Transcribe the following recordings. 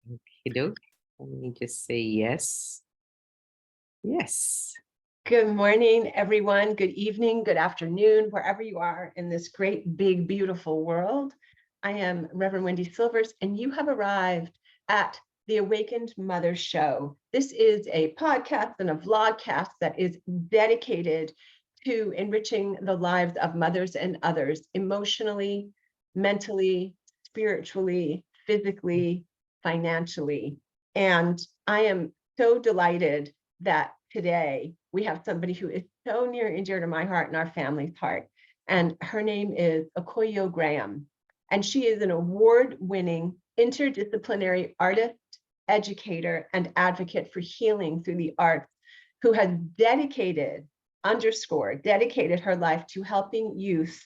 Okey-doke. Let me just say yes. Yes. Good morning, everyone. Good evening, good afternoon, wherever you are in this great, big, beautiful world. I am Reverend Wendy Silvers, and you have arrived at the Awakened Mother Show. This is a podcast and a vlogcast that is dedicated to enriching the lives of mothers and others emotionally, mentally, spiritually, physically, financially. And I am so delighted that today we have somebody who is so near and dear to my heart and our family's heart. And her name is Akuyoe Graham. And she is an award-winning interdisciplinary artist, educator, and advocate for healing through the arts, who has dedicated her life to helping youth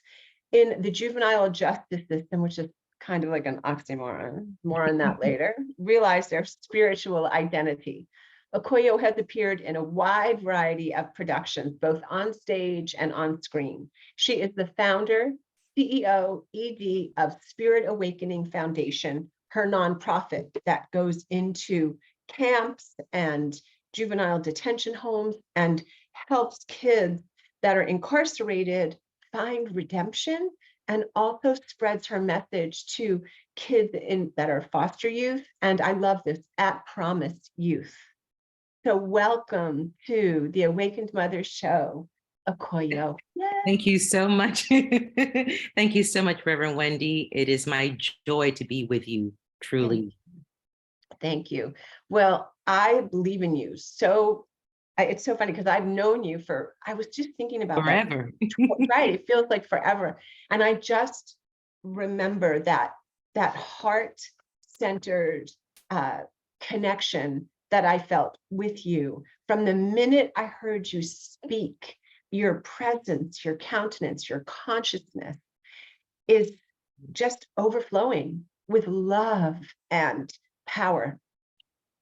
in the juvenile justice system, which is kind of like an oxymoron, more on that later, realize their spiritual identity. Akuyoe has appeared in a wide variety of productions, both on stage and on screen. She is the founder, CEO, ED of Spirit Awakening Foundation, her nonprofit that goes into camps and juvenile detention homes and helps kids that are incarcerated find redemption, and also spreads her message to kids that are foster youth. And I love this, at promise youth. So welcome to the Awakened Mother Show, Akuyoe. Thank you so much. Thank you so much, Reverend Wendy. It is my joy to be with you, truly. Thank you. Well, I believe in you. So it's so funny because I've known you I was just thinking about Forever. right, it feels like forever. And I just remember that heart-centered connection that I felt with you from the minute I heard you speak. Your presence, your countenance, your consciousness is just overflowing with love and power.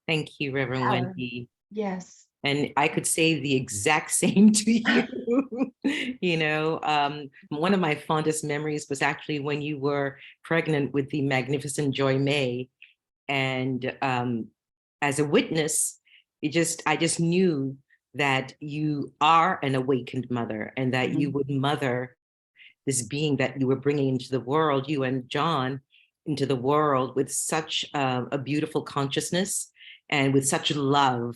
Thank you, Reverend Wendy. Yes. And I could say the exact same to you. One of my fondest memories was actually when you were pregnant with the magnificent Joy May. And as a witness, I just knew that you are an awakened mother and that you would mother this being that you were bringing into the world, you and John, into the world with such a beautiful consciousness and with such love.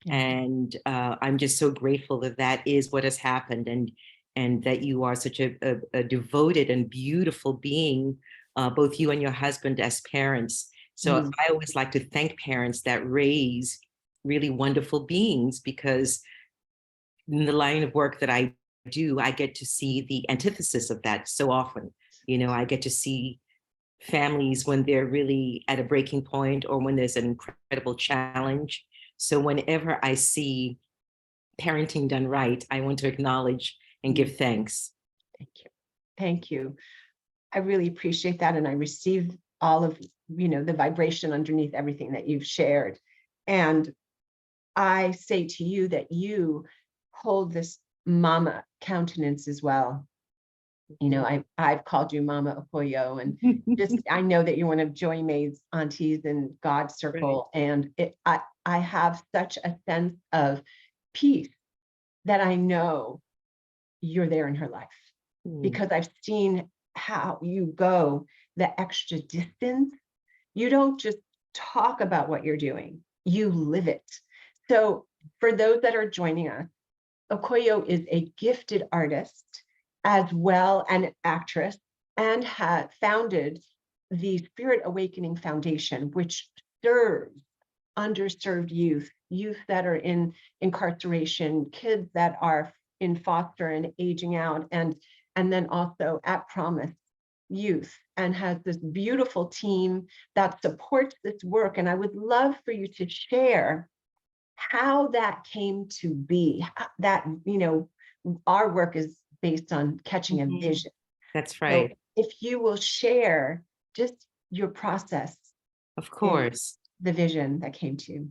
And I'm just so grateful that that is what has happened, and that you are such a devoted and beautiful being, both you and your husband as parents. So I always like to thank parents that raise really wonderful beings, because in the line of work that I do, I get to see the antithesis of that so often. I get to see families when they're really at a breaking point or when there's an incredible challenge. So whenever I see parenting done right, I want to acknowledge and give thanks. Thank you. Thank you. I really appreciate that. And I receive all of, the vibration underneath everything that you've shared. And I say to you that you hold this mama countenance as well. I've called you Mama Akuyoe, and just I know that you're one of Joy May's aunties in God's circle, right. And I have such a sense of peace that I know you're there in her life, because I've seen how you go the extra distance. You don't just talk about what you're doing, you live it. So for those that are joining us, Akuyoe is a gifted artist as well, an actress, and had founded the Spirit Awakening Foundation, which serves underserved youth that are in incarceration, kids that are in foster and aging out, and then also at promise youth, and has this beautiful team that supports this work. And I would love for you to share how that came to be, that, our work is based on catching a vision. That's right. So if you will share just your process. Of course. The vision that came to you.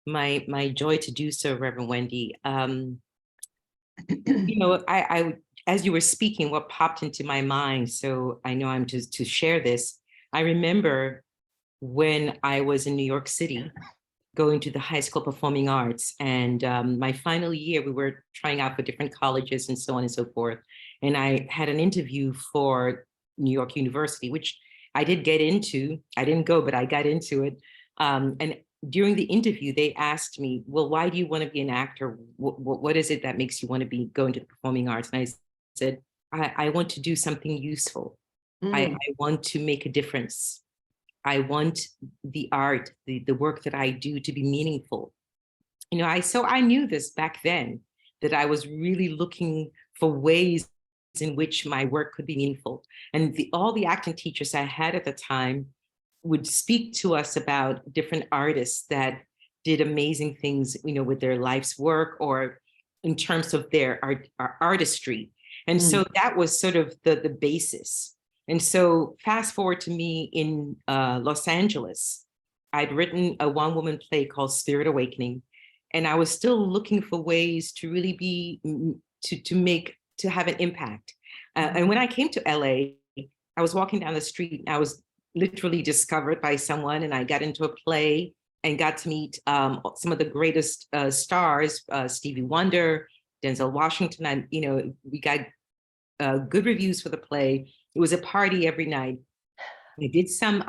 My joy to do so, Reverend Wendy. I as you were speaking, what popped into my mind, so I know I'm to share this. I remember when I was in New York City going to the high school performing arts. And my final year, we were trying out for different colleges and so on and so forth. And I had an interview for New York University, which I did get into. I didn't go, but I got into it. And during the interview, they asked me, well, why do you want to be an actor? What is it that makes you want to be going to the performing arts? And I said, I want to do something useful. I want to make a difference. I want the art, the work that I do to be meaningful. So I knew this back then, that I was really looking for ways in which my work could be meaningful. And all the acting teachers I had at the time would speak to us about different artists that did amazing things, with their life's work or in terms of their artistry. And so that was sort of the basis. And so fast forward to me in Los Angeles, I'd written a one-woman play called Spirit Awakening. And I was still looking for ways to really be, to have an impact. And when I came to LA, I was walking down the street and I was literally discovered by someone, and I got into a play and got to meet some of the greatest stars, Stevie Wonder, Denzel Washington. And, we got good reviews for the play. It was a party every night. I did some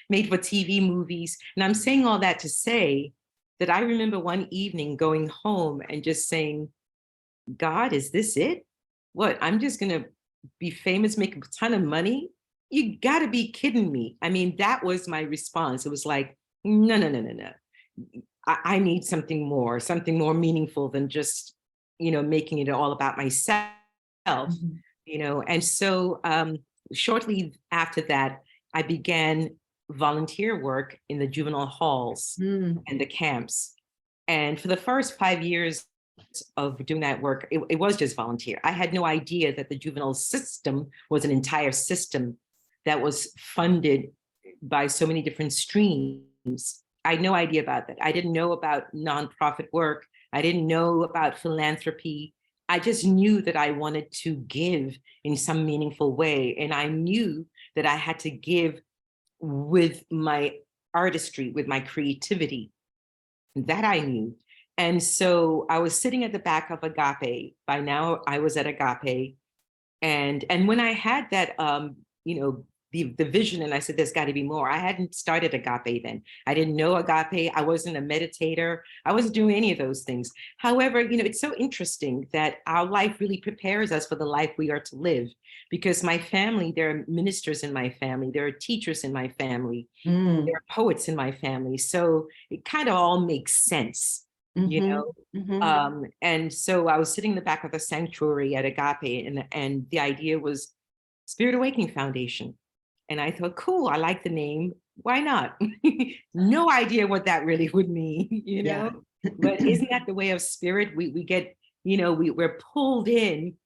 made for TV movies. And I'm saying all that to say that I remember one evening going home and just saying, God, is this it? What, I'm just going to be famous, make a ton of money? You got to be kidding me. I mean, that was my response. It was like, no, no, no, no, no. I need something more meaningful than just, making it all about myself. And so shortly after that, I began volunteer work in the juvenile halls and the camps. And for the first 5 years of doing that work, it was just volunteer. I had no idea that the juvenile system was an entire system that was funded by so many different streams. I had no idea about that. I didn't know about nonprofit work. I didn't know about philanthropy. I just knew that I wanted to give in some meaningful way. And I knew that I had to give with my artistry, with my creativity. That I knew. And so I was sitting at the back of Agape. By now I was at Agape. And when I had that, the vision, and I said, there's got to be more. I hadn't started Agape then. I didn't know Agape. I wasn't a meditator. I wasn't doing any of those things. However, it's so interesting that our life really prepares us for the life we are to live, because my family, there are ministers in my family, there are teachers in my family, there are poets in my family. So it kind of all makes sense. And so I was sitting in the back of the sanctuary at Agape, and the idea was Spirit Awakening Foundation. And I thought, cool, I like the name. Why not? No idea what that really would mean, But isn't that the way of spirit? We get, we're pulled in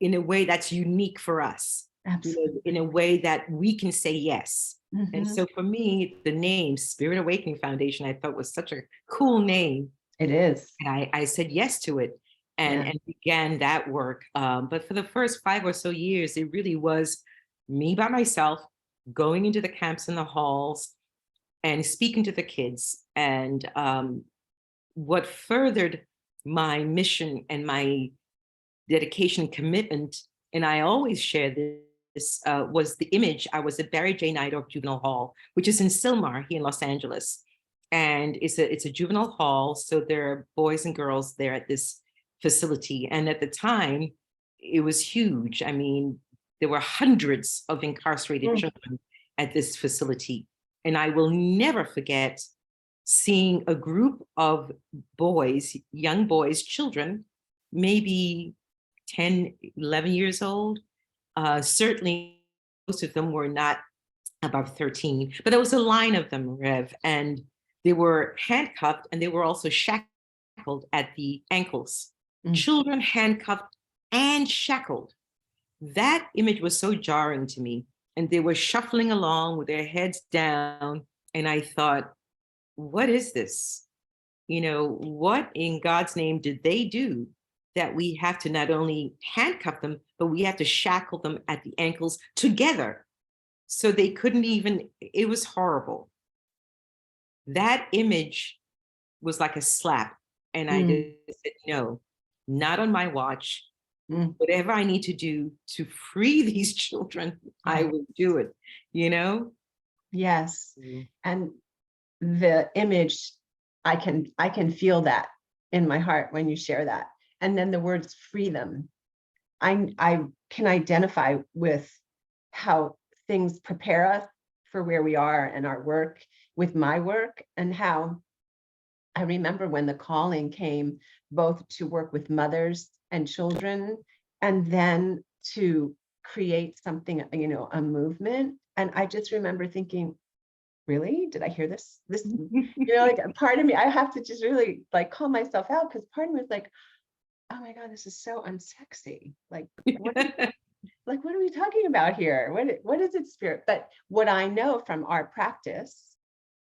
a way that's unique for us. Absolutely. In a way that we can say yes. And so for me, the name Spirit Awakening Foundation, I thought was such a cool name. It is. And I said yes to it and began that work. But for the first 5 or so years, it really was me by myself, going into the camps and the halls and speaking to the kids. And what furthered my mission and my dedication and commitment, and I always share this, was the image. I was at Barry J. Neidorf Juvenile Hall, which is in Sylmar here in Los Angeles. And it's a juvenile hall. So there are boys and girls there at this facility. And at the time, it was huge. I mean, there were hundreds of incarcerated children at this facility. And I will never forget seeing a group of boys, young boys, children, maybe 10, 11 years old. Certainly, most of them were not above 13, but there was a line of them, Rev, and they were handcuffed and they were also shackled at the ankles. Children handcuffed and shackled. That image was so jarring to me. And they were shuffling along with their heads down. And I thought, what is this? What in God's name did they do that we have to not only handcuff them, but we have to shackle them at the ankles together? So they couldn't even, it was horrible. That image was like a slap. And I Mm, just said, no, not on my watch. mm, Whatever I need to do to free these children, I yeah. will do it, you know? Yes. Mm. And the image, I can feel that in my heart when you share that. And then the words freedom. I can identify with how things prepare us for where we are and our work with my work, and how I remember when the calling came both to work with mothers and children, and then to create something, a movement. And I just remember thinking, really? Did I hear this? Like a part of me, I have to just really like call myself out, because part of me was like, oh my God, this is so unsexy. What are we talking about here? What is it, spirit? But what I know from our practice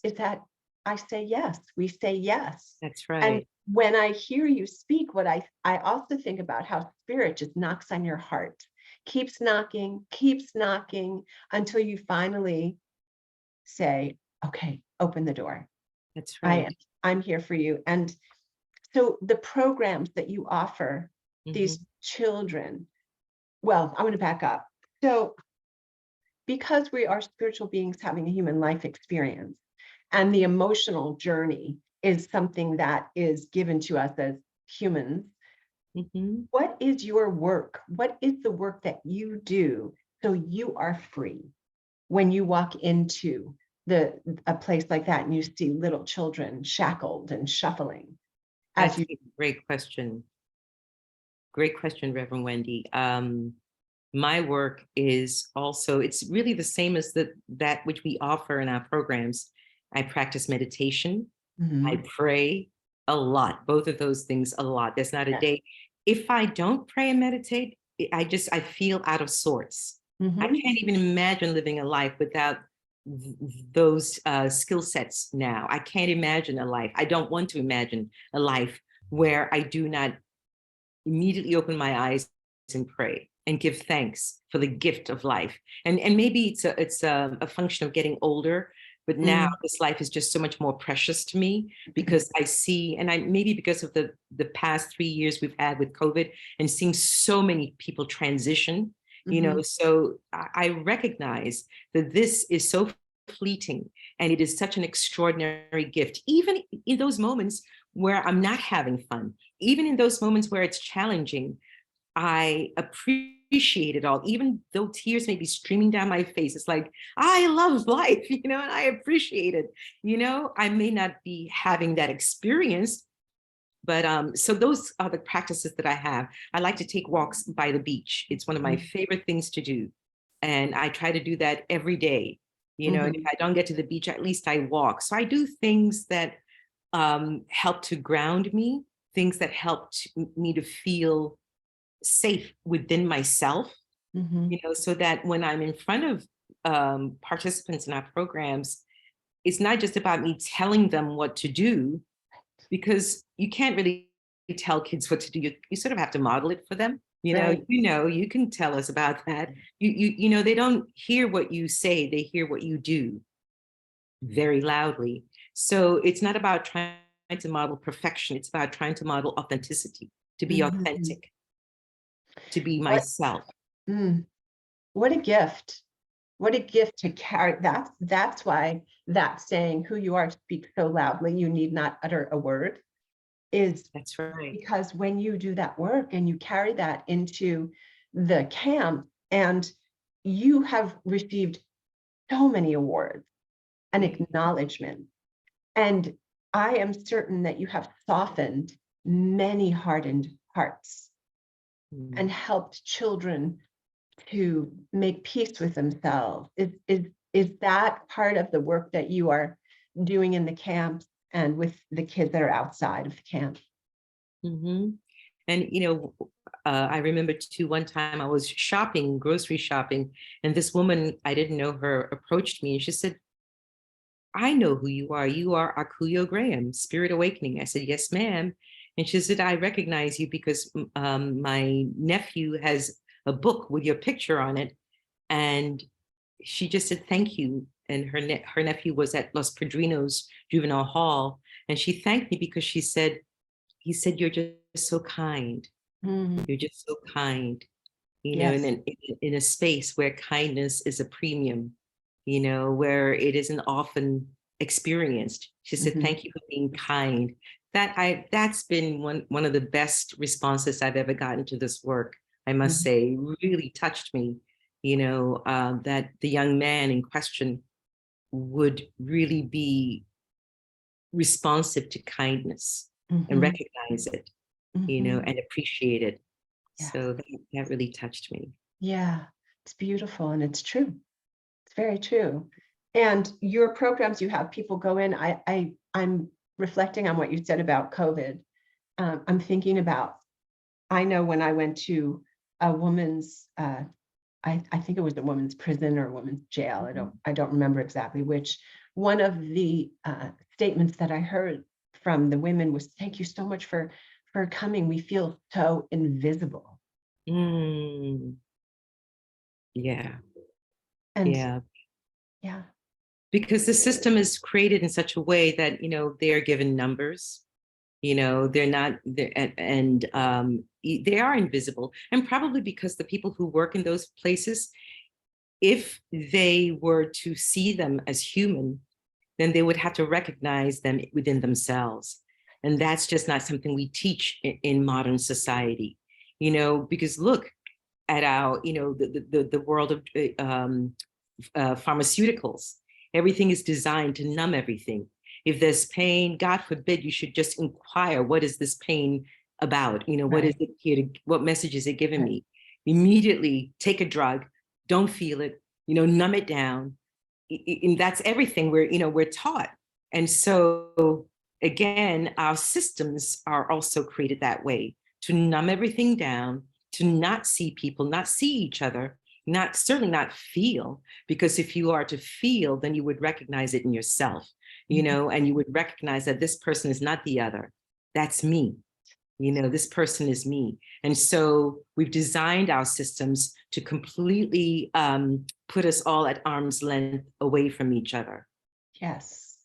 is that I say yes, we say yes. That's And right. when I hear you speak, what I also think about how spirit just knocks on your heart, keeps knocking until you finally say, okay, open the door. That's I right. am, I'm here for you. And so the programs that you offer these Mhm. children, well, I'm going to back up. So because we are spiritual beings having a human life experience, and the emotional journey is something that is given to us as humans, Mhm. what is your work? What is the work that you do so you are free when you walk into a place like that and you see little children shackled and shuffling as That's you. a great question. Great question, Reverend Wendy. My work is also, it's really the same as that which we offer in our programs. I practice meditation. I Mhm. pray a lot, both of those things a lot. There's not a Yes. day. If I don't pray and meditate, I feel out of sorts. I Mhm. can't even imagine living a life without those skill sets now. I can't imagine a life. I don't want to imagine a life where I do not immediately open my eyes and pray and give thanks for the gift of life. And maybe it's a function of getting older, but now Mm. this life is just so much more precious to me because I see, and I maybe because of the past 3 years we've had with COVID and seeing so many people transition, Mhm. so I recognize that this is so fleeting and it is such an extraordinary gift, even in those moments where I'm not having fun, even in those moments where it's challenging. I appreciate it all, even though tears may be streaming down my face. It's like, I love life, and I appreciate it. I may not be having that experience, but so those are the practices that I have. I like to take walks by the beach. It's one of my Mhm. favorite things to do. And I try to do that every day. And if Mhm. I don't get to the beach, at least I walk. So I do things that help to ground me, things that help me to feel safe within myself, Mhm. so that when I'm in front of participants in our programs, it's not just about me telling them what to do, because you can't really tell kids what to do. You sort of have to model it for them. Right. You can tell us about that. They don't hear what you say, they hear what you do very loudly. So it's not about trying to model perfection. It's about trying to model authenticity, to be Mhm. authentic, to be What myself. mm, what a gift. What a gift to carry. That's why that saying, who you are speaks so loudly, you need not utter a word, is That's right. because when you do that work and you carry that into the camp, and you have received so many awards and acknowledgement, and I am certain that you have softened many hardened hearts and Mm. helped children to make peace with themselves. Is that part of the work that you are doing in the camps and with the kids that are outside of the camp? Mm-hmm. And I remember too, one time I was shopping, grocery shopping, and this woman, I didn't know her, approached me and she said, I know who you are. You are Akuyoe Graham, Spirit Awakening. I said, yes, ma'am. And she said, I recognize you because my nephew has a book with your picture on it. And she just said thank you. And her nephew was at Los Padrinos Juvenile Hall, and she thanked me because she said, he said, you're just so kind. Mhm. You're just so kind. You know, Yes. in a space where kindness is a premium, you know, where it isn't often experienced. She said, Mhm. thank you for being kind. That's been one of the best responses I've ever gotten to this work, I must Mhm. say. Really touched me, you know, that the young man in question would really be responsive to kindness and Mhm. recognize it, you know, Mhm. and appreciate it. Yes. So that really touched me. Yeah. It's beautiful and it's true. It's very true. And your programs, you have people go in. I'm reflecting on what you said about COVID. I'm thinking about, I know when I went to a woman's, I think it was a woman's prison or a woman's jail. I don't remember exactly which. One of the statements that I heard from the women was, "Thank you so much for coming. We feel so invisible." Mm, yeah, And yeah. yeah, Because the system is created in such a way that, you know, they're given numbers, you know, they're not, they are invisible. And probably because the people who work in those places, if they were to see them as human, then they would have to recognize them within themselves. And that's just not something we teach in modern society, you know, because look at our, you know, the world of pharmaceuticals. Everything is designed to numb everything. If there's pain, God forbid, you should just inquire, what is this pain about? You know, what is right, it here to, what message is it giving right. me? Immediately take a drug, don't feel it, you know, numb it down. And that's everything we're, you know, we're taught. And so again, our systems are also created that way, to numb everything down, to not see people, not see each other, not certainly not feel, because if you are to feel, then you would recognize it in yourself, you Mhm. know, and you would recognize that this person is not the other. That's me. You know, this person is me. And so we've designed our systems to completely put us all at arm's length away from each other. Yes,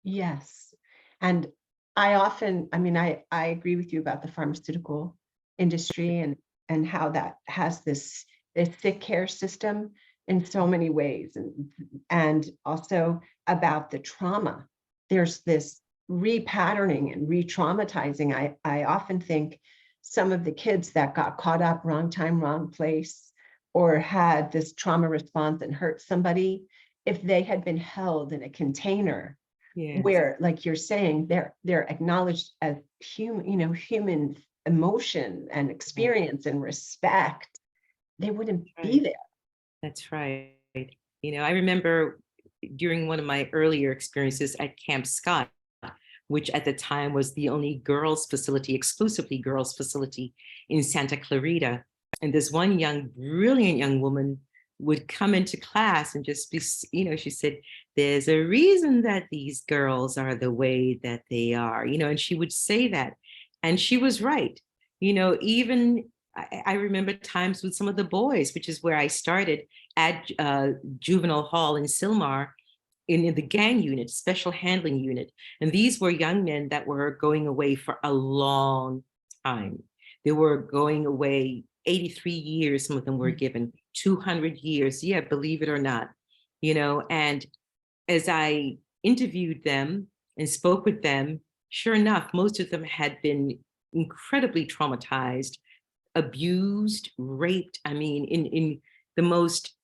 yes. And I often, I mean, I agree with you about the pharmaceutical industry and how that has this sick care system in so many ways, and also about the trauma. There's this repatterning and re-traumatizing. I often think some of the kids that got caught up wrong time, wrong place, or had this trauma response and hurt somebody, if they had been held in a container Yes, where, like you're saying, they're acknowledged as human, you know, human emotion and right, experience and respect, they wouldn't be right. there. That's right. You know, I remember during one of my earlier experiences at Camp Scott, which at the time was the only girls' facility, exclusively girls' facility in Santa Clarita. And this one young, brilliant young woman would come into class and just be, you know, she said, there's a reason that these girls are the way that they are, you know, and she would say that. And she was right. You know, even I remember times with some of the boys, which is where I started at Juvenile Hall in Silmar, in the gang unit, special handling unit. And these were young men that were going away for a long time. They were going away 83 years, some of them were given 200 years. Yeah, believe it or not, you know, and as I interviewed them and spoke with them, sure enough, most of them had been incredibly traumatized, abused, raped, I mean, in the most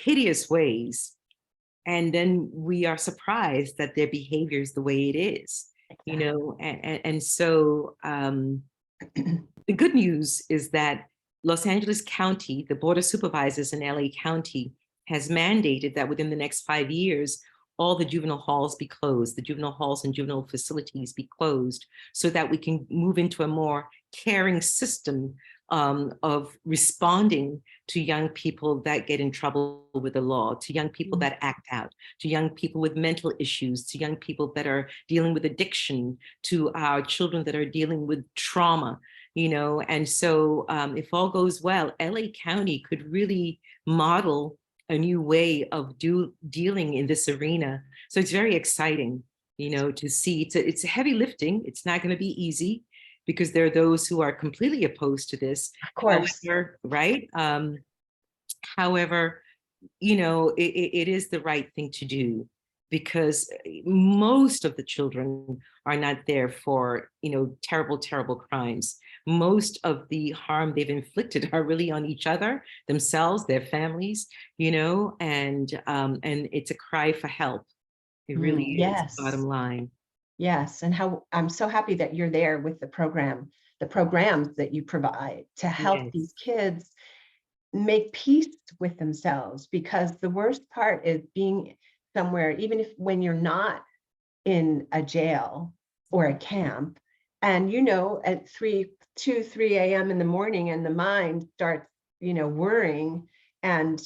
hideous ways. And then we are surprised that their behavior is the way it is, you Exactly. know, and so the good news is that Los Angeles County, the Board of Supervisors in LA County, has mandated that within the next 5 years, all the juvenile halls be closed, the juvenile halls and juvenile facilities be closed, so that we can move into a more caring system of responding to young people that get in trouble with the law, to young people Mhm. that act out, to young people with mental issues, to young people that are dealing with addiction, to our children that are dealing with trauma, you know. And so if all goes well, LA County could really model a new way of dealing in this arena. So it's very exciting, to see. It's a heavy lifting. It's not going to be easy because there are those who are completely opposed to this. Of course. However, right? However, it is the right thing to do because most of the children are not there for, terrible, terrible crimes. Most of the harm they've inflicted are really on each other, themselves, their families, and it's a cry for help. It really is, bottom Yes. line. Yes. And how I'm so happy that you're there with the programs that you provide to help Yes. these kids make peace with themselves, because the worst part is being somewhere, even if when you're not in a jail or a camp, and at 3 a.m. in the morning, and the mind starts worrying, and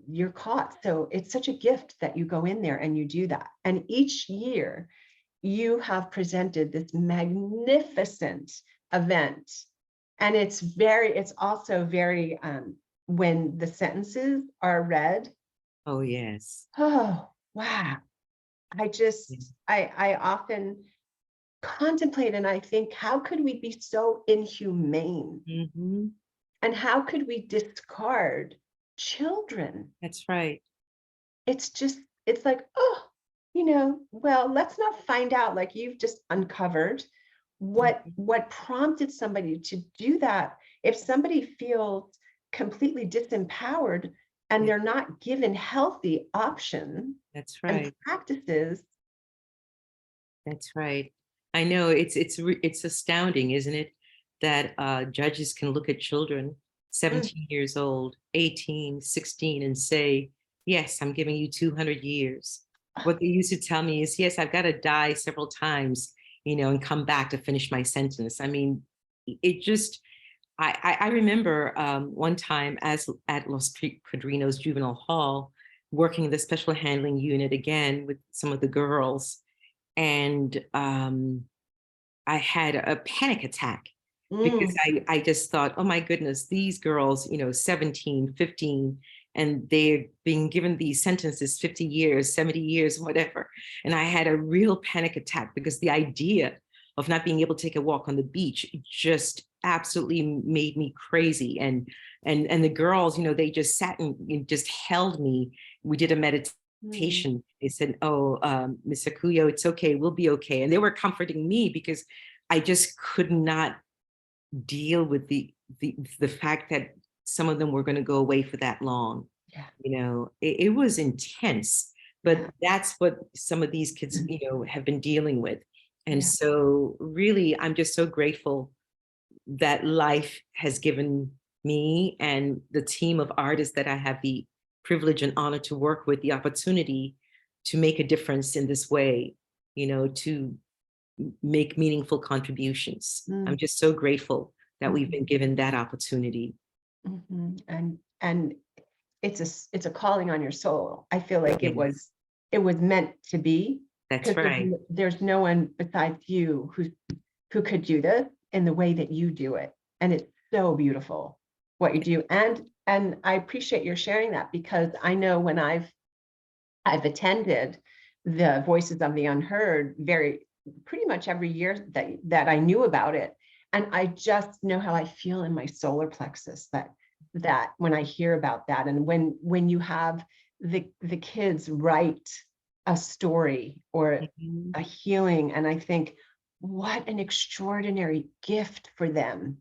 you're caught. So it's such a gift that you go in there and you do that. And each year you have presented this magnificent event, and it's also very when the sentences are read, Oh, yes. oh wow, I often contemplate, and I think, how could we be so inhumane, Mm-hmm. and how could we discard children? That's right. It's like, oh, well, let's not find out, like you've just uncovered Mhm. what prompted somebody to do that. If somebody feels completely disempowered and Yeah, they're not given healthy options that's and right. practices. That's right. I know it's astounding, isn't it, that judges can look at children Mm, 17 years old, 18, 16, and say, "Yes, I'm giving you 200 years." What they used to tell me is, "Yes, I've got to die several times, and come back to finish my sentence." I mean, it just. I remember one time as at Los Padrinos Juvenile Hall, working the special handling unit again with some of the girls, and I had a panic attack because mm, I just thought, oh my goodness, these girls, 17, 15, and they're being given these sentences, 50 years, 70 years, whatever. And I had a real panic attack because the idea of not being able to take a walk on the beach just absolutely made me crazy. And the girls, they just sat and just held me. We did a mm, meditation. They said, "Oh, Miss Akuyo, it's okay. We'll be okay." And they were comforting me because I just could not deal with the fact that some of them were going to go away for that long. yeah, It was intense, but yeah, that's what some of these kids, have been dealing with. And yeah. so really, I'm just so grateful that life has given me and the team of artists that I have the privilege and honor to work with the opportunity to make a difference in this way, to make meaningful contributions. I'm Mm, just so grateful that we've mhm, been given that opportunity. mhm. And it's a calling on your soul. I feel like Yes, it was meant to be, that's because right. there's no one besides you who could do this in the way that you do it. And it's so beautiful what you do. And I appreciate your sharing that, because I know when I've attended the Voices of the Unheard very pretty much every year that I knew about it. And I just know how I feel in my solar plexus, that when I hear about that, and when you have the kids write a story or Mhm. a healing, and I think, what an extraordinary gift for them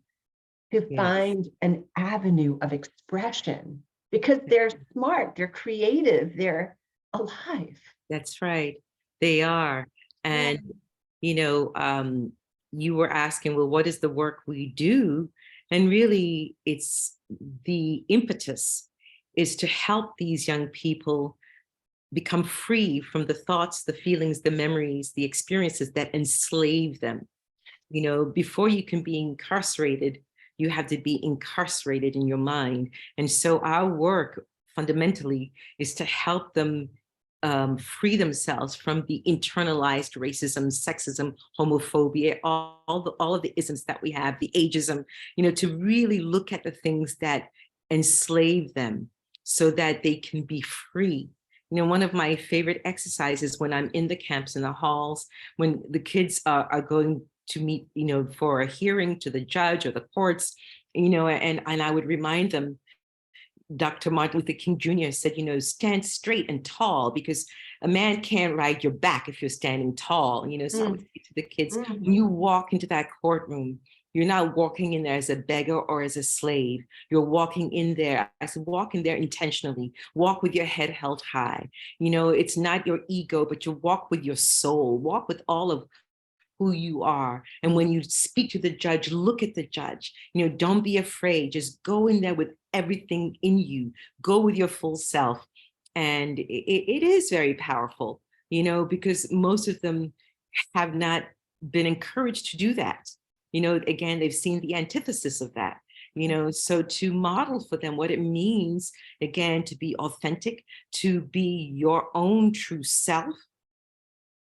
to Yes, find an avenue of expression, because they're smart, they're creative, they're alive. that's right. They are. Yeah. And, you know, um, you were asking, well, what is the work we do? And really, it's the impetus is to help these young people become free from the thoughts, the feelings, the memories, the experiences that enslave them. Before you can be incarcerated, you have to be incarcerated in your mind. And so our work fundamentally is to help them free themselves from the internalized racism, sexism, homophobia, all of the isms that we have, the ageism, to really look at the things that enslave them so that they can be free. You know, one of my favorite exercises when I'm in the camps, in the halls, when the kids are going to meet, you know, for a hearing to the judge or the courts, you know, and I would remind them, Dr. Martin Luther King Jr. said, you know, stand straight and tall, because a man can't ride your back if you're standing tall. You know, so I would say to the kids, when you walk into that courtroom, you're not walking in there as a beggar or as a slave. You're walking in there. I said, walk in there intentionally. Walk with your head held high. You know, it's not your ego, but you walk with your soul. Walk with all of who you are. And when you speak to the judge, look at the judge. You know, don't be afraid. Just go in there with everything in you. Go with your full self. And it is very powerful, you know, because most of them have not been encouraged to do that. You know, again, they've seen the antithesis of that. You know, so to model for them what it means, again, to be authentic, to be your own true self,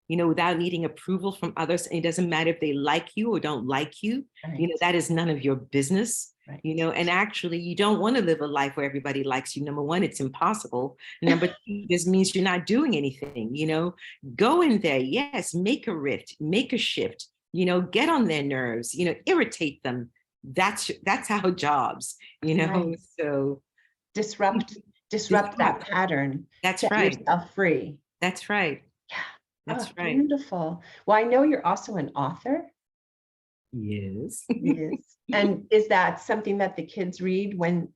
you know, without needing approval from others. And it doesn't matter if they like you or don't like you. Right. You know, that is none of your business. Right. You know, and actually you don't want to live a life where everybody likes you. Number one, it's impossible. Number two, this means you're not doing anything. You know, go in there, yes, make a rift, make a shift, you know, get on their nerves, you know, irritate them. That's our jobs, you know. Right. So disrupt that pattern. That's set right. yourself free. That's right. Yeah. That's right. Beautiful. Well, I know you're also an author. Yes. Yes. And is that something that the kids read when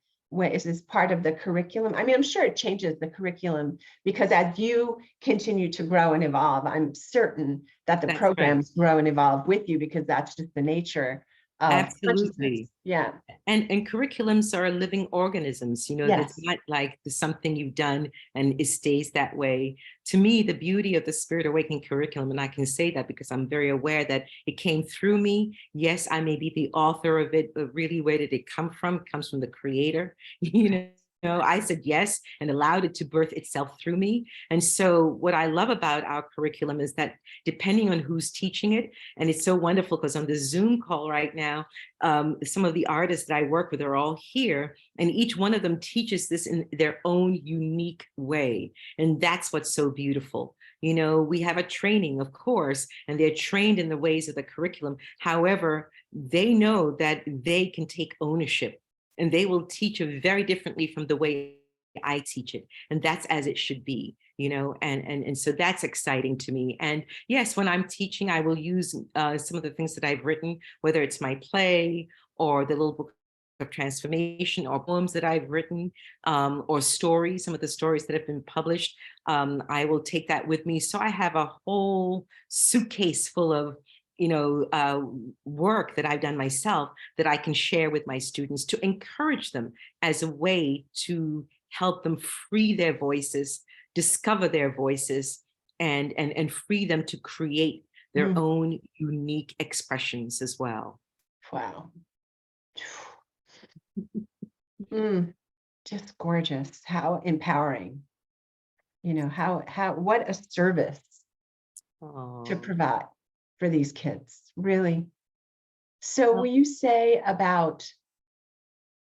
is this part of the curriculum? I mean, I'm sure it changes the curriculum, because as you continue to grow and evolve, I'm certain that the That's programs grow and evolve with you, because that's just the nature of absolutely. Yeah. And curriculums are living organisms, you know. Yes. It's not like there's something you've done and it stays that way. To me, the beauty of the Spirit Awakening curriculum, and I can say that because I'm very aware that it came through me. Yes, I may be the author of it, but really, where did it come from? It comes from the Creator, you know. I said yes and allowed it to birth itself through me. And so what I love about our curriculum is that depending on who's teaching it, and it's so wonderful because on the Zoom call right now, some of the artists that I work with are all here, and each one of them teaches this in their own unique way. And that's what's so beautiful. You know, we have a training, of course, and they're trained in the ways of the curriculum. However, they know that they can take ownership, and they will teach it very differently from the way I teach it. And that's as it should be, you know, and so that's exciting to me. And yes, when I'm teaching, I will use some of the things that I've written, whether it's my play or the little book of transformation or poems that I've written, or stories, some of the stories that have been published. I will take that with me. So I have a whole suitcase full of, you know, work that I've done myself that I can share with my students to encourage them as a way to help them free their voices, discover their voices, and free them to create their own unique expressions as well. Wow. Just gorgeous. How empowering. You know, what a service to provide for these kids, really. So will you say about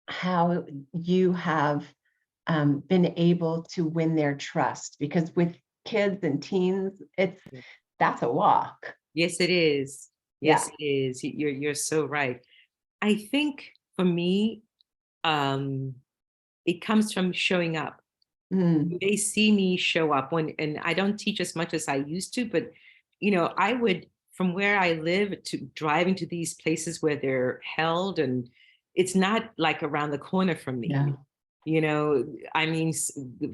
how you have been able to win their trust? Because with kids and teens, that's a walk. Yes, it is. Yes, it is. You're so right. I think for me, it comes from showing up. They see me show up and I don't teach as much as I used to, but you know, I would, from where I live to driving to these places where they're held, and it's not like around the corner from me. Yeah. You know, I mean,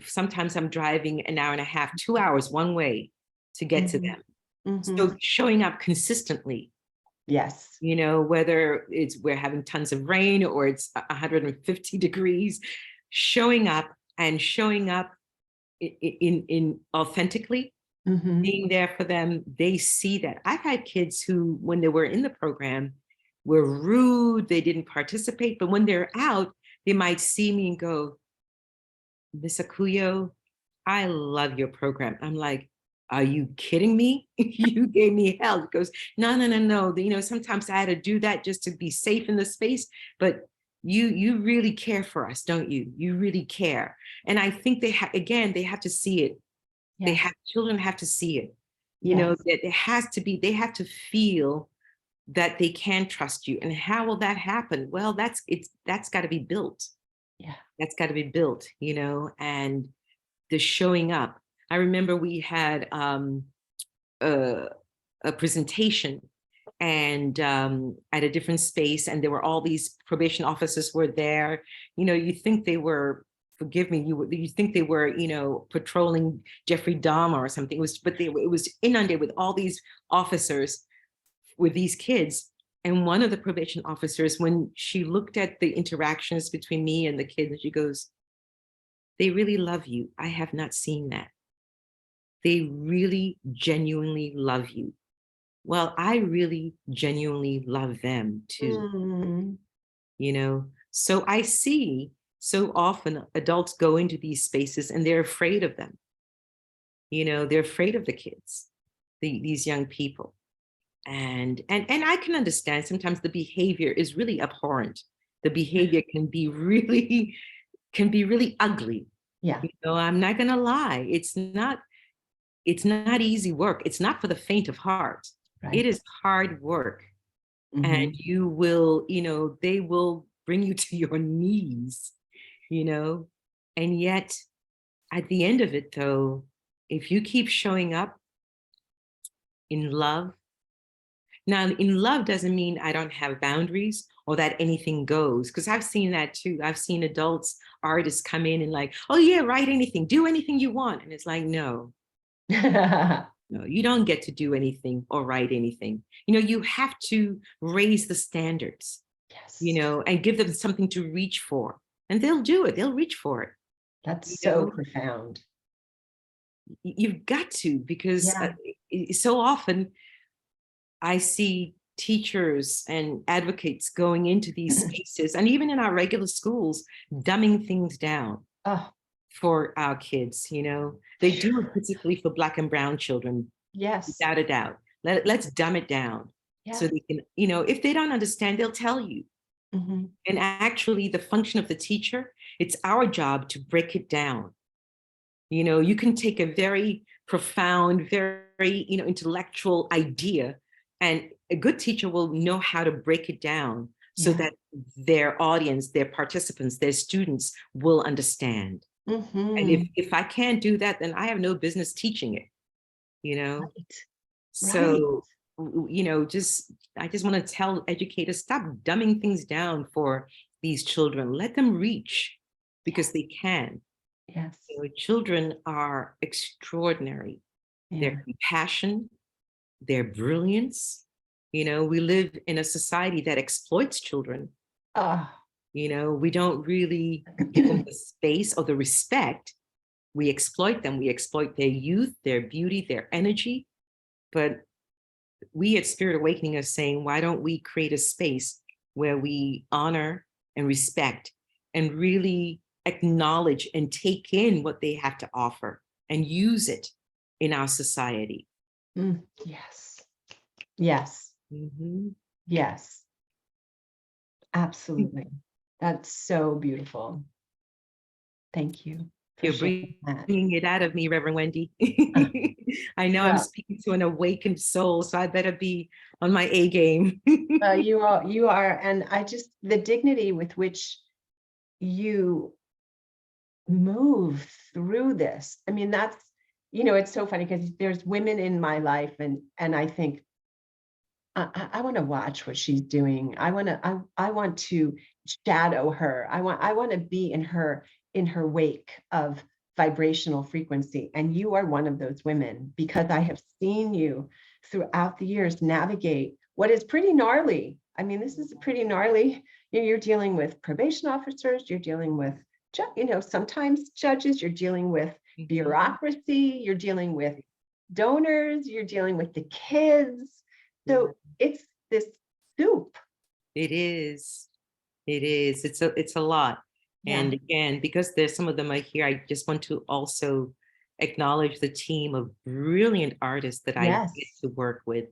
sometimes I'm driving an hour and a half, 2 hours one way to get to them. So showing up consistently. Yes. You know, whether we're having tons of rain or it's 150 degrees, showing up in authentically, being there for them. They see that. I've had kids who, when they were in the program, were rude, they didn't participate, but when they're out, they might see me and go, Miss Akuyo, I love your program. I'm like, are you kidding me? You gave me hell. It goes, no. You know, sometimes I had to do that just to be safe in the space, but you really care for us, don't you? You really care. And I think again, they have to see it. Yes. Children have to see it, Yes. that it has to be, they have to feel that they can trust you. And how will that happen? Well, that's got to be built. Yeah. That's got to be built, and the showing up. I remember we had a, a presentation and at a different space, and there were all these probation officers were there. You think they were, forgive me, you think they were, patrolling Jeffrey Dahmer or something. It was inundated with all these officers with these kids. And one of the probation officers, when she looked at the interactions between me and the kids, she goes, "They really love you. I have not seen that. They really genuinely love you." Well, I really genuinely love them too, Mm. So I see so often adults go into these spaces and they're afraid of them. They're afraid of the kids, these young people. And I can understand sometimes the behavior is really abhorrent. The behavior can be really ugly. Yeah. I'm not gonna lie. It's not easy work. It's not for the faint of heart. It Right. is hard work. And Mhm. you will, they will bring you to your knees, and yet at the end of it though, if you keep showing up in love. Now, in love doesn't mean I don't have boundaries or that anything goes, because I've seen that too. I've seen adults, artists come in and like, oh yeah, write anything, do anything you want. And it's like, no, no, you don't get to do anything or write anything. You have to raise the standards, Yes. and give them something to reach for. And they'll do it, they'll reach for it. That's You so know, profound. you've got to, because Yeah. so often I see teachers and advocates going into these spaces, and even in our regular schools, dumbing things down Oh, for our kids. They do it particularly for Black and brown children, yes. without a doubt. Let's dumb it down so Yeah. they can, if they don't understand, they'll tell you. Mhm. And actually, the function of the teacher, it's our job to break it down. You can take a very profound, very, intellectual idea, and a good teacher will know how to break it down so Yeah. that their audience, their participants, their students will understand. And Mhm. if I can't do that, then I have no business teaching it, you know? Right. Right. So, I just want to tell educators, stop dumbing things down for these children. Let them reach, because Yes. they can. Yes. Children are extraordinary. Their Yeah. compassion, their brilliance. We live in a society that exploits children. Oh. We don't really give them the space or the respect. We exploit them. We exploit their youth, their beauty, their energy. But we at Spirit Awakening are saying, why don't we create a space where we honor and respect and really acknowledge and take in what they have to offer and use it in our society? Yes. Yes. Mhm. Yes. Absolutely. That's so beautiful. Thank you for You're sharing that. bringing it out of me, Reverend Wendy. I know I'm Well, speaking to an awakened soul, so I better be on my A game. you are, and I just, the dignity with which you move through this. I mean, that's, it's so funny because there's women in my life, and I think I want to watch what she's doing. I want to shadow her. I want to be in her wake of vibrational frequency. And you are one of those women, because I have seen you throughout the years navigate what is pretty gnarly. I mean, this is pretty gnarly. You're dealing with probation officers, you're dealing with sometimes judges, you're dealing with bureaucracy, you're dealing with donors, you're dealing with the kids. So it's this soup. It is. It is. It's a lot. Yeah. And again, because there's some of them are here, I just want to also acknowledge the team of brilliant artists that I Yes. get to work with.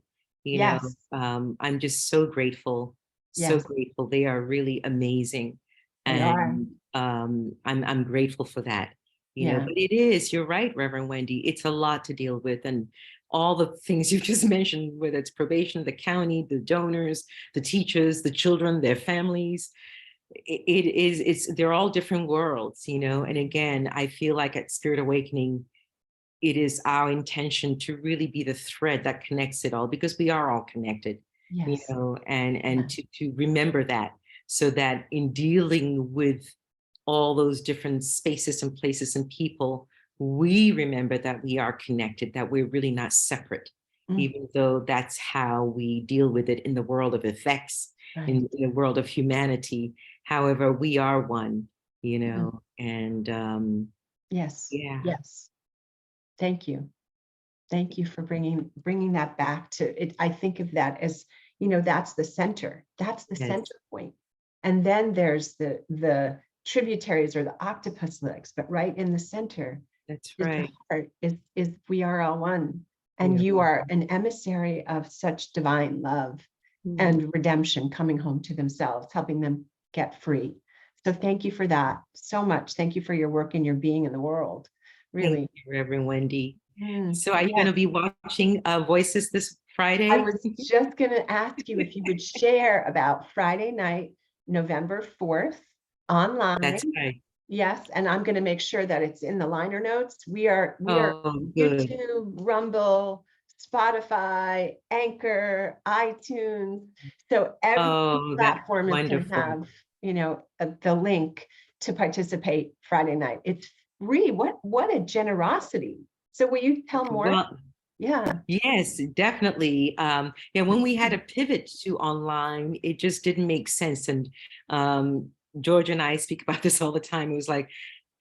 Yes. I'm just so grateful, so Yes. grateful. They are really amazing. We are. And I'm grateful for that, you know, Yeah. but it is, you're right, Reverend Wendy, it's a lot to deal with. And all the things you just mentioned, whether it's probation, the county, the donors, the teachers, the children, their families, they're all different worlds, you know. And again, I feel like at Spirit Awakening, it is our intention to really be the thread that connects it all, because we are all connected, you Yes. know, and Yeah. to remember that, so that in dealing with all those different spaces and places and people, we remember that we are connected, that we're really not separate, Mm, even though that's how we deal with it in the world of effects, right. in the world of humanity. However, we are one, you Mm, know, and yes. yeah, Yes. Thank you. Thank you for bringing that back to it. I think of that as, that's the center. That's the yes, center point. And then there's the tributaries or the octopus legs, but right in the center that's is the right. heart, is we are all one. We And are you one. are an emissary of such divine love Mm. and redemption, coming home to themselves, helping them get free. So thank you for that so much. Thank you for your work and your being in the world. Thank Really. you, Reverend Wendy. Mm, So are you going yes. to be watching Voices this I Friday? was just going to ask you if you would share about Friday night, November 4th, online. That's right. Yes, and I'm going to make sure that it's in the liner notes. We are Oh, good. YouTube, Rumble, Spotify, Anchor, iTunes. So every Oh, that's platform is going to wonderful. have, the link to participate Friday night. It's free. What a generosity. So will you tell more? Well, Yeah. yes, definitely. Yeah, when we had a pivot to online, it just didn't make sense. And George and I speak about this all the time. It was like,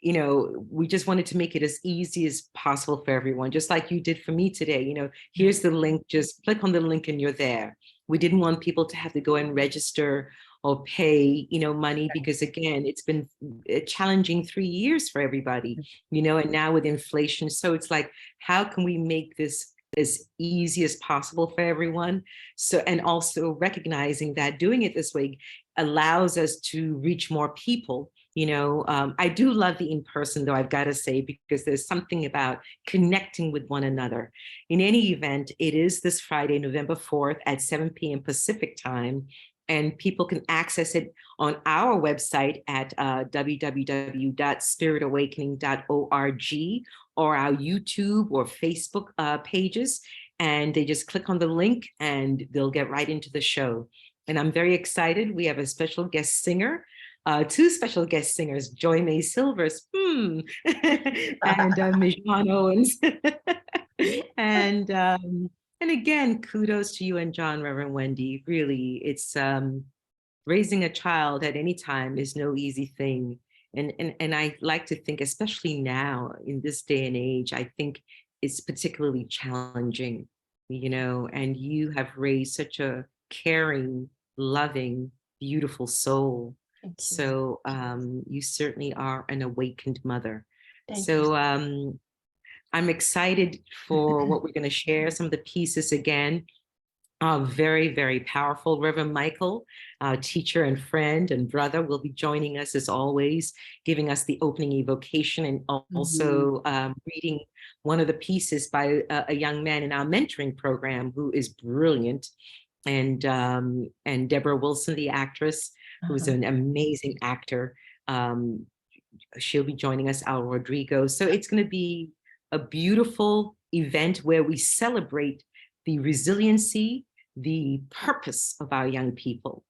you know, we just wanted to make it as easy as possible for everyone, just like you did for me today. You know, here's the link, just click on the link and you're there. We didn't want people to have to go and register or pay, you know, money, because again, it's been a challenging 3 years for everybody, you know, and now with inflation. So it's like, how can we make this as easy as possible for everyone? So, and also recognizing that doing it this way allows us to reach more people. You know, I do love the in-person, though, I've got to say, because there's something about connecting with one another. In any event, it is this Friday, November 4th at 7 p.m. Pacific time, and people can access it on our website at www.spiritawakening.org, or our YouTube or Facebook pages, and they just click on the link and they'll get right into the show. And I'm very excited. We have a special guest singer, two special guest singers, Joy May Silvers, and Ms. John Owens. and and again, kudos to you and John, Reverend Wendy. Really, it's raising a child at any time is no easy thing. And I like to think, especially now in this day and age, I think it's particularly challenging, you know, and you have raised such a caring, loving, beautiful soul. Thank you. So you certainly are an awakened mother. Thank you. So I'm excited for what we're going to share, some of the pieces again. Very, very powerful. Reverend Michael, teacher and friend and brother, will be joining us as always, giving us the opening evocation, and Mhm. also reading one of the pieces by a young man in our mentoring program who is brilliant. And Deborah Wilson, the actress, who's Uh-huh. an amazing actor. Um, she'll be joining us, Al Rodrigo. So it's going to be a beautiful event where we celebrate the resiliency, the purpose of our young people,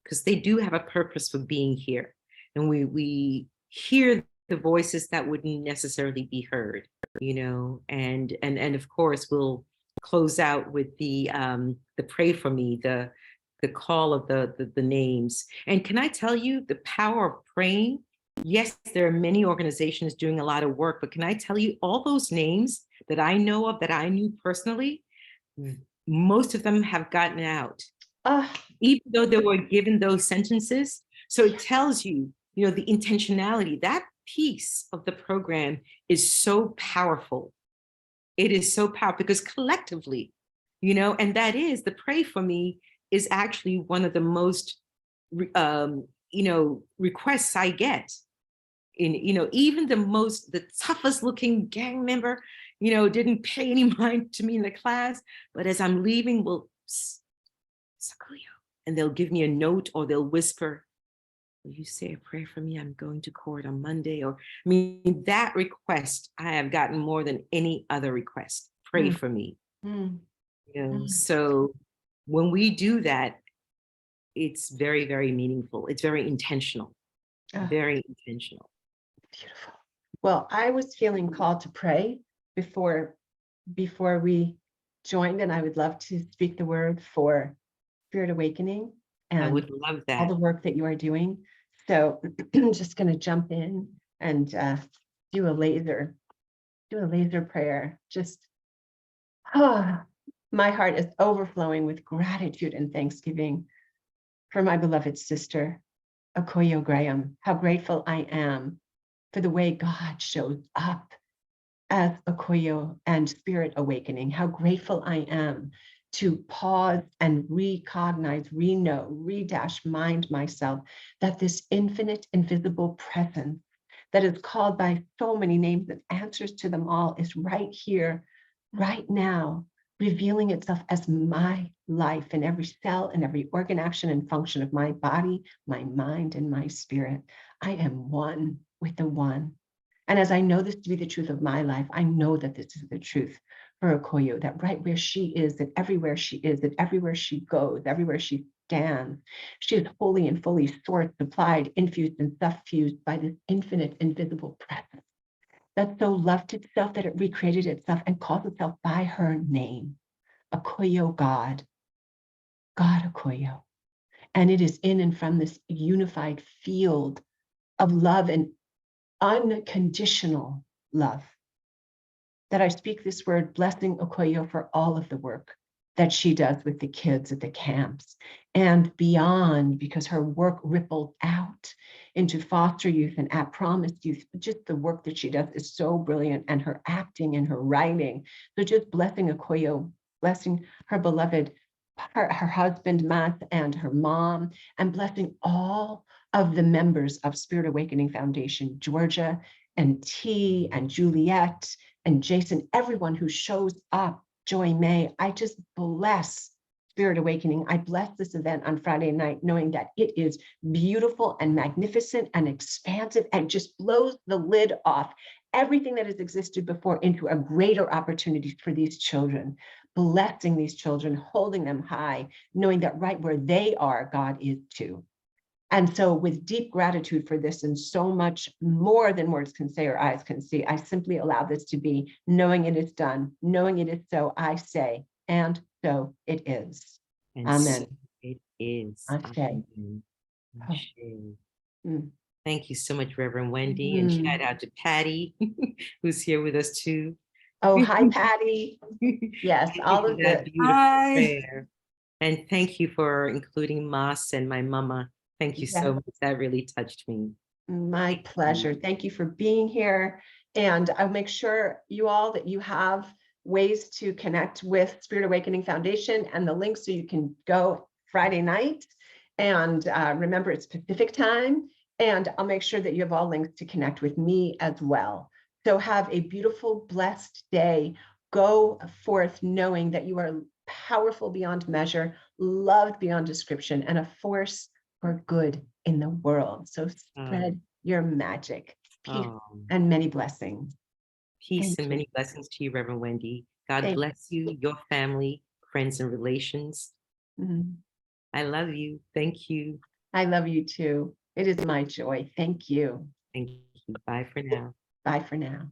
because they do have a purpose for being here. And we hear the voices that wouldn't necessarily be heard, you know, and of course we'll close out with the pray for me, the call of the names. And can I tell you the power of praying? Yes, there are many organizations doing a lot of work, but can I tell you all those names that I know of, that I knew personally, most of them have gotten out, Ah, even though they were given those sentences. So it tells you, you know, the intentionality. That piece of the program is so powerful. It is so powerful because collectively, you know, and that is the pray for me is actually one of the most requests I get. In, even the toughest looking gang member, didn't pay any mind to me in the class. But as I'm leaving, Sakuyo, and they'll give me a note or they'll whisper, will you say a prayer for me? I'm going to court on Monday. Or, I mean, that request I have gotten more than any other request. Pray for me. So when we do that, it's very, very meaningful. It's very intentional, very intentional. Beautiful. Well, I was feeling called to pray before we joined, and I would love to speak the word for Spirit Awakening and I would love that. all the work that you are doing. So I'm just going to jump in and do a laser prayer. Just, my heart is overflowing with gratitude and thanksgiving for my beloved sister, Akuyoe Graham. How grateful I am for the way God shows up as Akuyoe and Spirit Awakening. How grateful I am to pause and recognize, mind myself that this infinite, invisible presence that is called by so many names and answers to them all is right here, right now, revealing itself as my life in every cell and every organ, action, and function of my body, my mind, and my spirit. I am one with the one. And as I know this to be the truth of my life, I know that this is the truth for Akuyoe, that right where she is, that everywhere she is, that everywhere she goes, everywhere she stands, she is wholly and fully sourced, supplied, infused, and suffused by this infinite, invisible presence that so loved itself that it recreated itself and calls itself by her name, Akuyoe God, God Akuyoe. And it is in and from this unified field of love and unconditional love that I speak this word, blessing Akuyoe for all of the work that she does with the kids at the camps and beyond, because her work rippled out into foster youth and at promise youth. Just the work that she does is so brilliant, and her acting and her writing. So just blessing Akuyoe, blessing her beloved, her husband, Matt, and her mom, and blessing all of the members of Spirit Awakening Foundation, Georgia and T and Juliet and Jason, everyone who shows up, Joy May. I just bless Spirit Awakening. I bless this event on Friday night, knowing that it is beautiful and magnificent and expansive and just blows the lid off everything that has existed before into a greater opportunity for these children, blessing these children, holding them high, knowing that right where they are, God is too. And so with deep gratitude for this and so much more than words can say or eyes can see, I simply allow this to be, knowing it is done, knowing it is so, I say, and so it is. And Amen. so it is. Ashe. Amen. Oh. Ashe. Mm. Thank you so much, Reverend Wendy, and shout out to Patty, who's here with us too. Oh, hi, Patty. Yes, Thank all you of for that this. beautiful Hi. prayer. And thank you for including Mas and my mama. Thank you so much. That really touched me. My pleasure. Thank you for being here. And I'll make sure you all that you have ways to connect with Spirit Awakening Foundation and the links so you can go Friday night. And remember, it's Pacific time. And I'll make sure that you have all links to connect with me as well. So have a beautiful, blessed day. Go forth knowing that you are powerful beyond measure, loved beyond description, and a force for good in the world. So spread your magic, peace, and many blessings. Peace and many blessings to you, Reverend Wendy. God bless you, your family, friends, and relations. I love you. Thank you. I love you too. It is my joy. Thank you. Thank you. Bye for now. Bye for now.